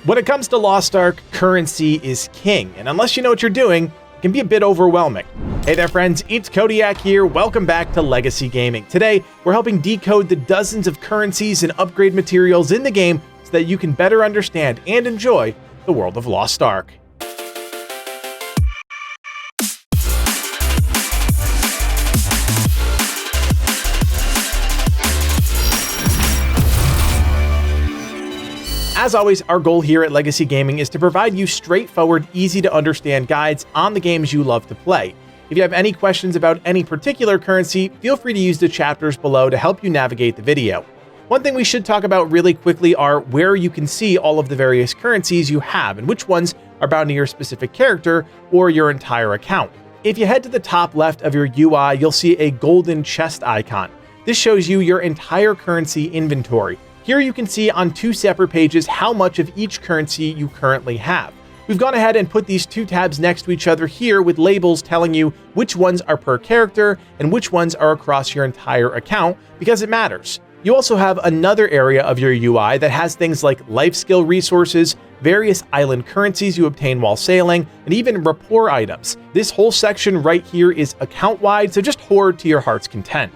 When it comes to Lost Ark, currency is king, and unless you know what you're doing, it can be a bit overwhelming. Hey there friends, it's Codiak here, welcome back to Legacy Gaming. Today, we're helping decode the dozens of currencies and upgrade materials in the game so that you can better understand and enjoy the world of Lost Ark. As always, our goal here at Legacy Gaming is to provide you straightforward, easy to understand guides on the games you love to play. If you have any questions about any particular currency, feel free to use the chapters below to help you navigate the video. One thing we should talk about really quickly are where you can see all of the various currencies you have and which ones are bound to your specific character or your entire account. If you head to the top left of your UI, you'll see a golden chest icon. This shows you your entire currency inventory. Here you can see on two separate pages how much of each currency you currently have. We've gone ahead and put these two tabs next to each other here with labels telling you which ones are per character and which ones are across your entire account because it matters. You also have another area of your UI that has things like life skill resources, various island currencies you obtain while sailing, and even rapport items. This whole section right here is account-wide, so just hoard to your heart's content.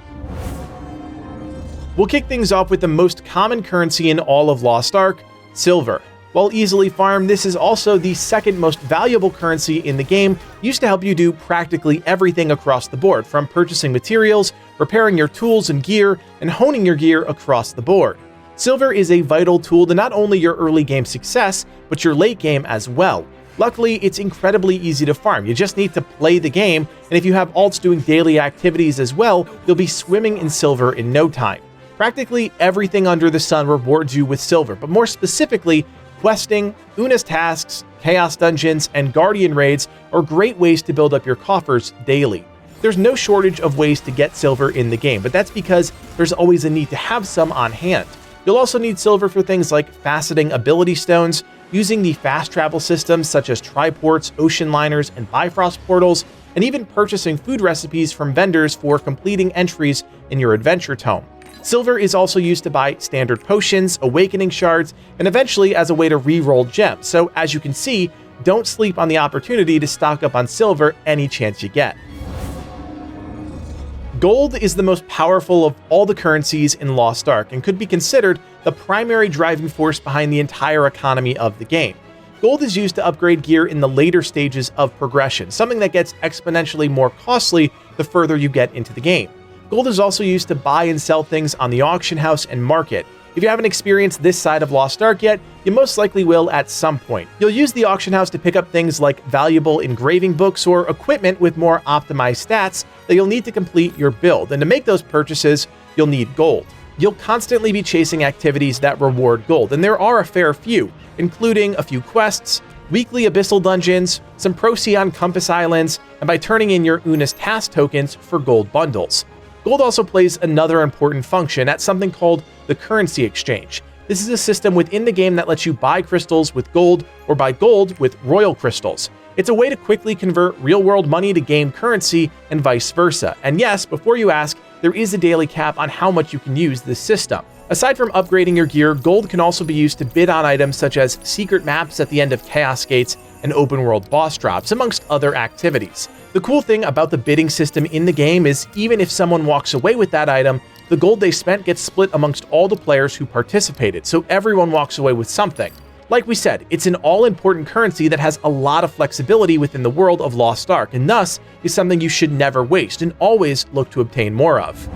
We'll kick things off with the most common currency in all of Lost Ark, silver. While easily farmed, this is also the second most valuable currency in the game, used to help you do practically everything across the board, from purchasing materials, repairing your tools and gear, and honing your gear across the board. Silver is a vital tool to not only your early game success, but your late game as well. Luckily, it's incredibly easy to farm. You just need to play the game, and if you have alts doing daily activities as well, you'll be swimming in silver in no time. Practically everything under the sun rewards you with silver, but more specifically, questing, Una's tasks, chaos dungeons, and guardian raids are great ways to build up your coffers daily. There's no shortage of ways to get silver in the game, but that's because there's always a need to have some on hand. You'll also need silver for things like faceting ability stones, using the fast travel systems such as triports, ocean liners, and Bifrost portals, and even purchasing food recipes from vendors for completing entries in your adventure tome. Silver is also used to buy standard potions, awakening shards, and eventually as a way to re-roll gems, so as you can see, don't sleep on the opportunity to stock up on silver any chance you get. Gold is the most powerful of all the currencies in Lost Ark and could be considered the primary driving force behind the entire economy of the game. Gold is used to upgrade gear in the later stages of progression, something that gets exponentially more costly the further you get into the game. Gold is also used to buy and sell things on the auction house and market. If you haven't experienced this side of Lost Ark yet, you most likely will at some point. You'll use the auction house to pick up things like valuable engraving books or equipment with more optimized stats that you'll need to complete your build, and to make those purchases, you'll need gold. You'll constantly be chasing activities that reward gold, and there are a fair few, including a few quests, weekly abyssal dungeons, some Procyon Compass Islands, and by turning in your Una's task tokens for gold bundles. Gold also plays another important function at something called the currency exchange. This is a system within the game that lets you buy crystals with gold or buy gold with royal crystals. It's a way to quickly convert real-world money to game currency and vice versa. And yes, before you ask, there is a daily cap on how much you can use this system. Aside from upgrading your gear, gold can also be used to bid on items such as secret maps at the end of Chaos Gates and open-world boss drops, amongst other activities. The cool thing about the bidding system in the game is even if someone walks away with that item, the gold they spent gets split amongst all the players who participated, so everyone walks away with something. Like we said, it's an all-important currency that has a lot of flexibility within the world of Lost Ark, and thus is something you should never waste and always look to obtain more of.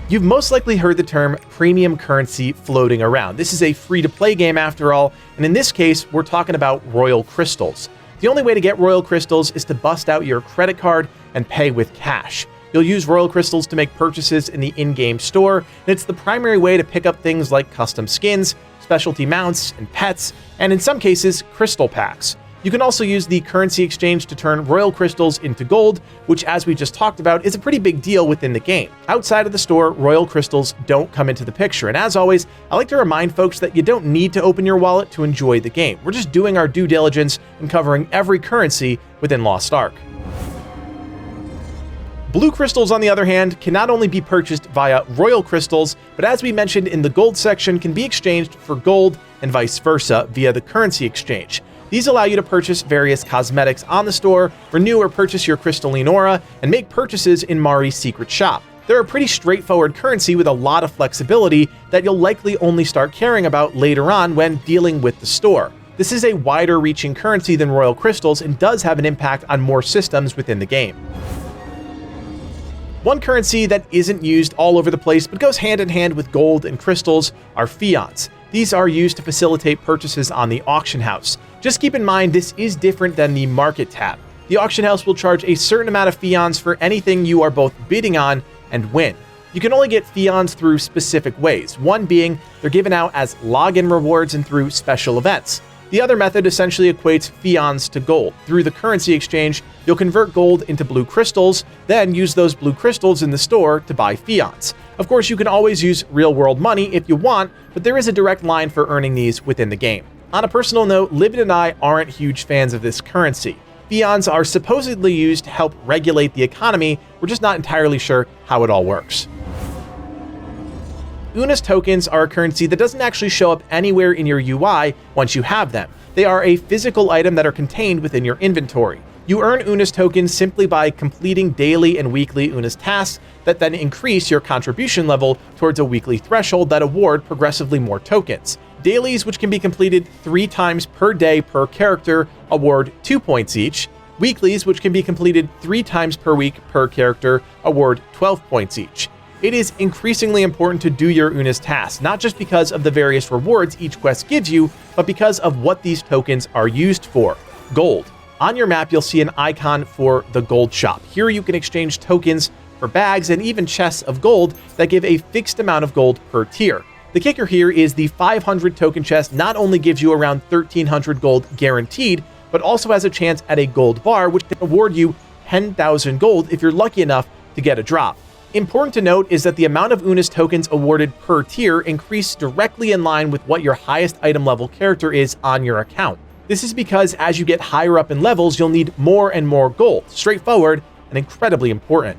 You've most likely heard the term premium currency floating around. This is a free-to-play game after all, and in this case, we're talking about royal crystals. The only way to get royal crystals is to bust out your credit card and pay with cash. You'll use royal crystals to make purchases in the in-game store, and it's the primary way to pick up things like custom skins, specialty mounts, and pets, and in some cases, crystal packs. You can also use the currency exchange to turn royal crystals into gold, which, as we just talked about, is a pretty big deal within the game. Outside of the store, royal crystals don't come into the picture, and as always, I like to remind folks that you don't need to open your wallet to enjoy the game. We're just doing our due diligence and covering every currency within Lost Ark. Blue crystals, on the other hand, can not only be purchased via royal crystals, but as we mentioned in the gold section, can be exchanged for gold and vice versa via the currency exchange. These allow you to purchase various cosmetics on the store, renew or purchase your crystalline aura, and make purchases in Mari's secret shop. They're a pretty straightforward currency with a lot of flexibility that you'll likely only start caring about later on when dealing with the store. This is a wider reaching currency than royal crystals and does have an impact on more systems within the game. One currency that isn't used all over the place but goes hand in hand with gold and crystals are Pheons. These are used to facilitate purchases on the auction house. Just keep in mind this is different than the market tab. The auction house will charge a certain amount of Pheons for anything you are both bidding on and win. You can only get Pheons through specific ways, one being they're given out as login rewards and through special events. The other method essentially equates Pheons to gold. Through the currency exchange, you'll convert gold into blue crystals, then use those blue crystals in the store to buy Pheons. Of course, you can always use real-world money if you want, but there is a direct line for earning these within the game. On a personal note, Livid and I aren't huge fans of this currency. Pheons are supposedly used to help regulate the economy, we're just not entirely sure how it all works. Unas tokens are a currency that doesn't actually show up anywhere in your UI once you have them. They are a physical item that are contained within your inventory. You earn Unas tokens simply by completing daily and weekly Unas tasks that then increase your contribution level towards a weekly threshold that award progressively more tokens. Dailies, which can be completed 3 times per day per character, award 2 points each. Weeklies, which can be completed 3 times per week per character, award 12 points each. It is increasingly important to do your Unas tasks, not just because of the various rewards each quest gives you, but because of what these tokens are used for. Gold. On your map, you'll see an icon for the gold shop. Here you can exchange tokens for bags and even chests of gold that give a fixed amount of gold per tier. The kicker here is the 500 token chest not only gives you around 1,300 gold guaranteed, but also has a chance at a gold bar, which can award you 10,000 gold if you're lucky enough to get a drop. Important to note is that the amount of Unas tokens awarded per tier increase directly in line with what your highest item level character is on your account. This is because as you get higher up in levels, you'll need more and more gold. Straightforward and incredibly important.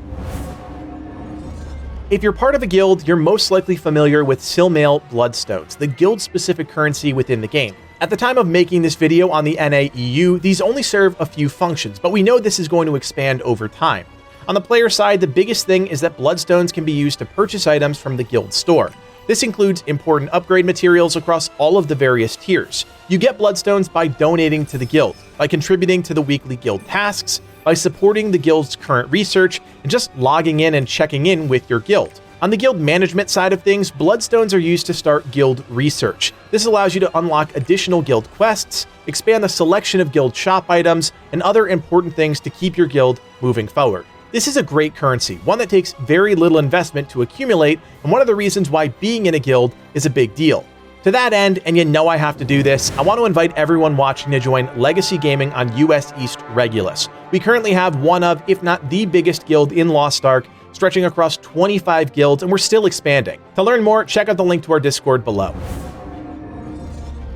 If you're part of a guild, you're most likely familiar with Sylmael Bloodstones, the guild-specific currency within the game. At the time of making this video on the NA EU, these only serve a few functions, but we know this is going to expand over time. On the player side, the biggest thing is that Bloodstones can be used to purchase items from the guild store. This includes important upgrade materials across all of the various tiers. You get Bloodstones by donating to the guild, by contributing to the weekly guild tasks, by supporting the guild's current research, and just logging in and checking in with your guild. On the guild management side of things, Bloodstones are used to start guild research. This allows you to unlock additional guild quests, expand the selection of guild shop items, and other important things to keep your guild moving forward. This is a great currency, one that takes very little investment to accumulate, and one of the reasons why being in a guild is a big deal. To that end, and you know I have to do this, I want to invite everyone watching to join Legacy Gaming on US East Regulus. We currently have one of, if not the biggest guild in Lost Ark, stretching across 25 guilds, and we're still expanding. To learn more, check out the link to our Discord below.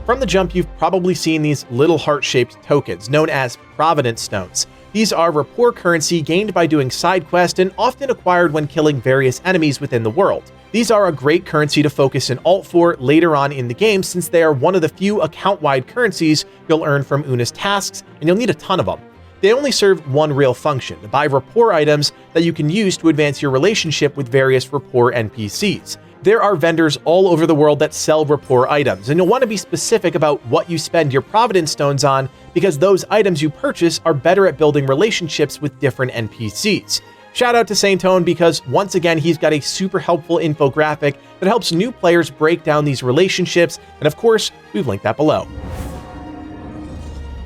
From the jump, you've probably seen these little heart-shaped tokens, known as Providence Stones. These are rapport currency gained by doing side quests and often acquired when killing various enemies within the world. These are a great currency to focus in Alt for later on in the game since they are one of the few account-wide currencies you'll earn from Unas tasks, and you'll need a ton of them. They only serve one real function, to buy rapport items that you can use to advance your relationship with various rapport NPCs. There are vendors all over the world that sell rapport items, and you'll want to be specific about what you spend your Providence Stones on because those items you purchase are better at building relationships with different NPCs. Shout out to Saintone because once again he's got a super helpful infographic that helps new players break down these relationships, and of course, we've linked that below.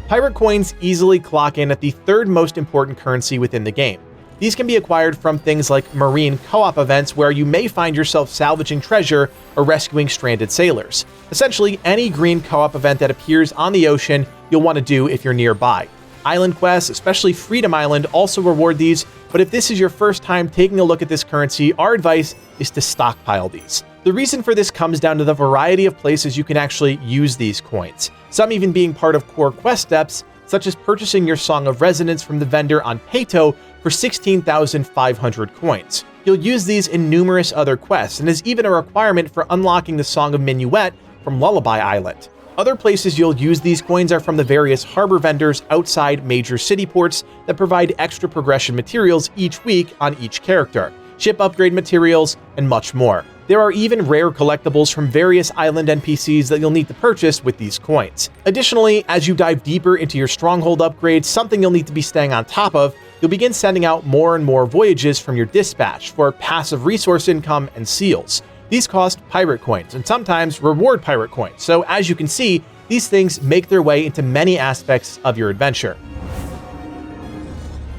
Pirate coins easily clock in at the third most important currency within the game. These can be acquired from things like marine co-op events where you may find yourself salvaging treasure or rescuing stranded sailors. Essentially, any green co-op event that appears on the ocean, you'll want to do if you're nearby. Island quests, especially Freedom Island, also reward these, but if this is your first time taking a look at this currency, our advice is to stockpile these. The reason for this comes down to the variety of places you can actually use these coins, some even being part of core quest steps, such as purchasing your Song of Resonance from the vendor on Peto for 16,500 coins. You'll use these in numerous other quests, and is even a requirement for unlocking the Song of Minuet from Lullaby Island. Other places you'll use these coins are from the various harbor vendors outside major city ports that provide extra progression materials each week on each character, ship upgrade materials, and much more. There are even rare collectibles from various island NPCs that you'll need to purchase with these coins. Additionally, as you dive deeper into your Stronghold upgrades, something you'll need to be staying on top of, you'll begin sending out more and more voyages from your dispatch for passive resource income and seals. These cost pirate coins, and sometimes reward pirate coins, so as you can see, these things make their way into many aspects of your adventure.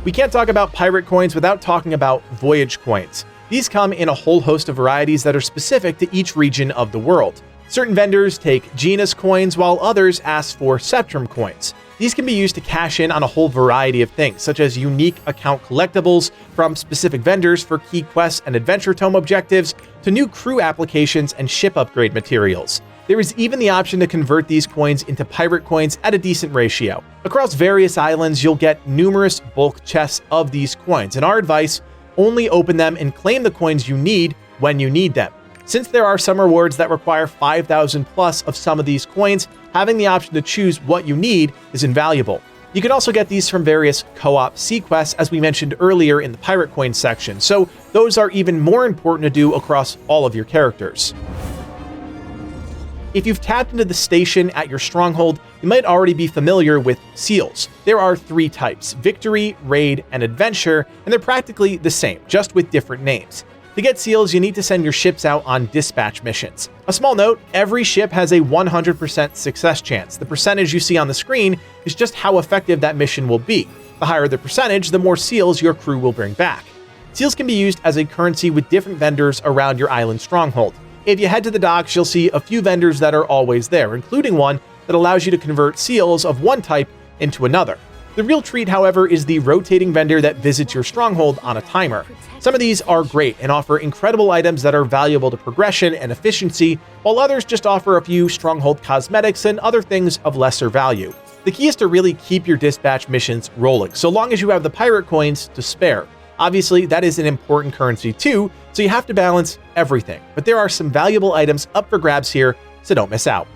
We can't talk about pirate coins without talking about Voyage Coins. These come in a whole host of varieties that are specific to each region of the world. Certain vendors take Genus coins, while others ask for Septrum coins. These can be used to cash in on a whole variety of things, such as unique account collectibles from specific vendors for key quests and adventure tome objectives, to new crew applications and ship upgrade materials. There is even the option to convert these coins into pirate coins at a decent ratio. Across various islands, you'll get numerous bulk chests of these coins, and our advice, only open them and claim the coins you need when you need them. Since there are some rewards that require 5,000 plus of some of these coins, having the option to choose what you need is invaluable. You can also get these from various co-op sea quests, as we mentioned earlier in the pirate coin section, so those are even more important to do across all of your characters. If you've tapped into the station at your Stronghold, you might already be familiar with seals. There are 3 types: Victory, Raid, and Adventure, and they're practically the same, just with different names. To get seals, you need to send your ships out on dispatch missions. A small note, every ship has a 100% success chance. The percentage you see on the screen is just how effective that mission will be. The higher the percentage, the more seals your crew will bring back. Seals can be used as a currency with different vendors around your island Stronghold. If you head to the docks, you'll see a few vendors that are always there, including one that allows you to convert seals of one type into another. The real treat, however, is the rotating vendor that visits your Stronghold on a timer. Some of these are great and offer incredible items that are valuable to progression and efficiency, while others just offer a few Stronghold cosmetics and other things of lesser value. The key is to really keep your dispatch missions rolling, so long as you have the pirate coins to spare. Obviously, that is an important currency too, so you have to balance everything, but there are some valuable items up for grabs here, so don't miss out.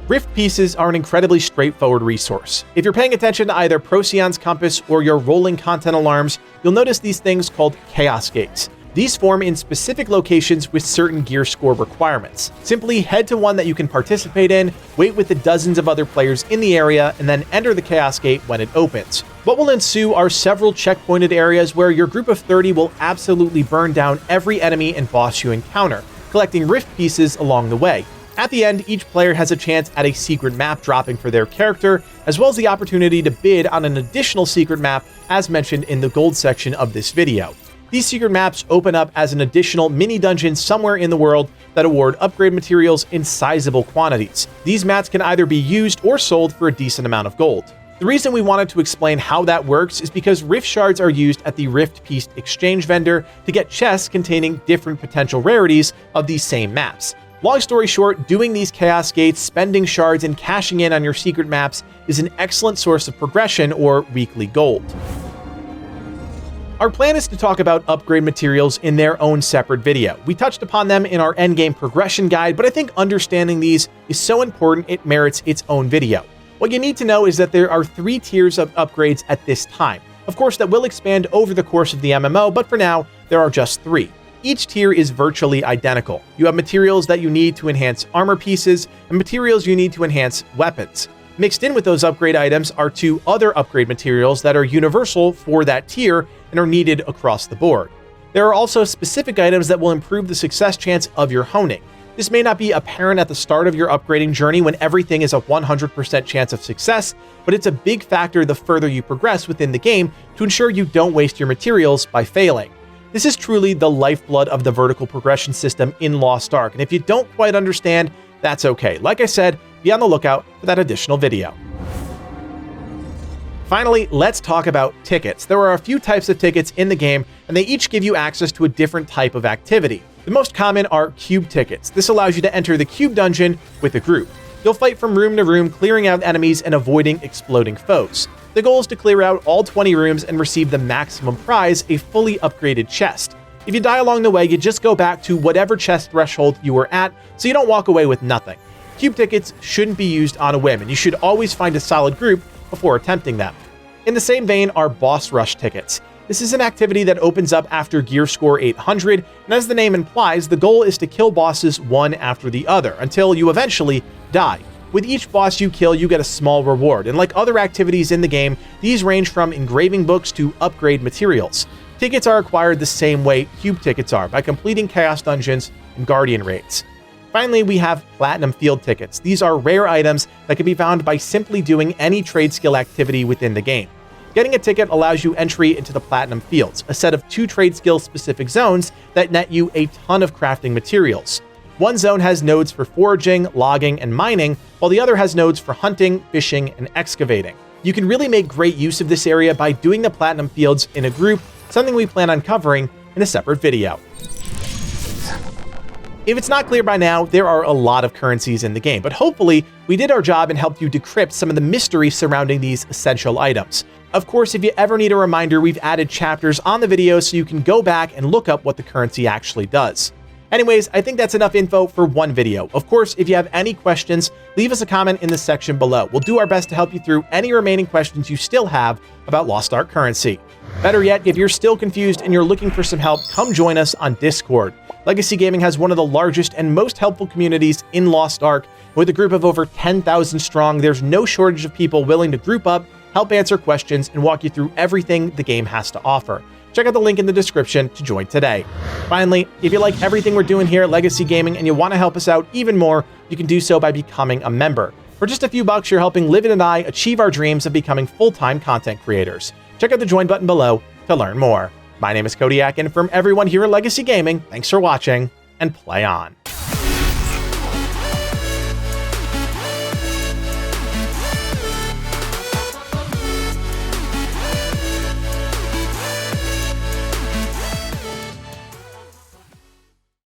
Rift pieces are an incredibly straightforward resource. If you're paying attention to either Procyon's compass or your rolling content alarms, you'll notice these things called Chaos Gates. These form in specific locations with certain gear score requirements. Simply head to one that you can participate in, wait with the dozens of other players in the area, and then enter the Chaos Gate when it opens. What will ensue are several checkpointed areas where your group of 30 will absolutely burn down every enemy and boss you encounter, collecting rift pieces along the way. At the end, each player has a chance at a secret map dropping for their character, as well as the opportunity to bid on an additional secret map as mentioned in the gold section of this video. These secret maps open up as an additional mini dungeon somewhere in the world that award upgrade materials in sizable quantities. These mats can either be used or sold for a decent amount of gold. The reason we wanted to explain how that works is because rift shards are used at the rift piece exchange vendor to get chests containing different potential rarities of these same maps. Long story short, doing these Chaos Gates, spending shards, and cashing in on your secret maps is an excellent source of progression or weekly gold. Our plan is to talk about upgrade materials in their own separate video. We touched upon them in our endgame progression guide, but I think understanding these is so important it merits its own video. What you need to know is that there are 3 tiers of upgrades at this time. Of course, that will expand over the course of the MMO, but for now, there are just 3. Each tier is virtually identical. You have materials that you need to enhance armor pieces and materials you need to enhance weapons. Mixed in with those upgrade items are 2 other upgrade materials that are universal for that tier and are needed across the board. There are also specific items that will improve the success chance of your honing. This may not be apparent at the start of your upgrading journey when everything is a 100% chance of success, but it's a big factor the further you progress within the game to ensure you don't waste your materials by failing. This is truly the lifeblood of the vertical progression system in Lost Ark, and if you don't quite understand, that's okay. Like I said, be on the lookout for that additional video. Finally, let's talk about tickets. There are a few types of tickets in the game, and they each give you access to a different type of activity. The most common are cube tickets. This allows you to enter the cube dungeon with a group. You'll fight from room to room, clearing out enemies and avoiding exploding foes. The goal is to clear out all 20 rooms and receive the maximum prize, a fully upgraded chest. If you die along the way, you just go back to whatever chest threshold you were at, so you don't walk away with nothing. Cube tickets shouldn't be used on a whim, and you should always find a solid group before attempting them. In the same vein are boss rush tickets. This is an activity that opens up after gear score 800, and as the name implies, the goal is to kill bosses one after the other, until you eventually die. With each boss you kill, you get a small reward, and like other activities in the game, these range from engraving books to upgrade materials. Tickets are acquired the same way cube tickets are, by completing Chaos Dungeons and Guardian raids. Finally, we have Platinum Field tickets. These are rare items that can be found by simply doing any trade skill activity within the game. Getting a ticket allows you entry into the Platinum Fields, a set of 2 trade skill specific zones that net you a ton of crafting materials. One zone has nodes for foraging, logging, and mining, while the other has nodes for hunting, fishing, and excavating. You can really make great use of this area by doing the Platinum Fields in a group, something we plan on covering in a separate video. If it's not clear by now, there are a lot of currencies in the game, but hopefully we did our job and helped you decrypt some of the mystery surrounding these essential items. Of course, if you ever need a reminder, we've added chapters on the video so you can go back and look up what the currency actually does. Anyways, I think that's enough info for one video. Of course, if you have any questions, leave us a comment in the section below. We'll do our best to help you through any remaining questions you still have about Lost Ark currency. Better yet, if you're still confused and you're looking for some help, come join us on Discord. Legacy Gaming has one of the largest and most helpful communities in Lost Ark. With a group of over 10,000 strong, there's no shortage of people willing to group up, help answer questions, and walk you through everything the game has to offer. Check out the link in the description to join today. Finally, if you like everything we're doing here at Legacy Gaming and you want to help us out even more, you can do so by becoming a member. For just a few bucks, you're helping Livid and I achieve our dreams of becoming full-time content creators. Check out the join button below to learn more. My name is Codiak, and from everyone here at Legacy Gaming, thanks for watching, and play on.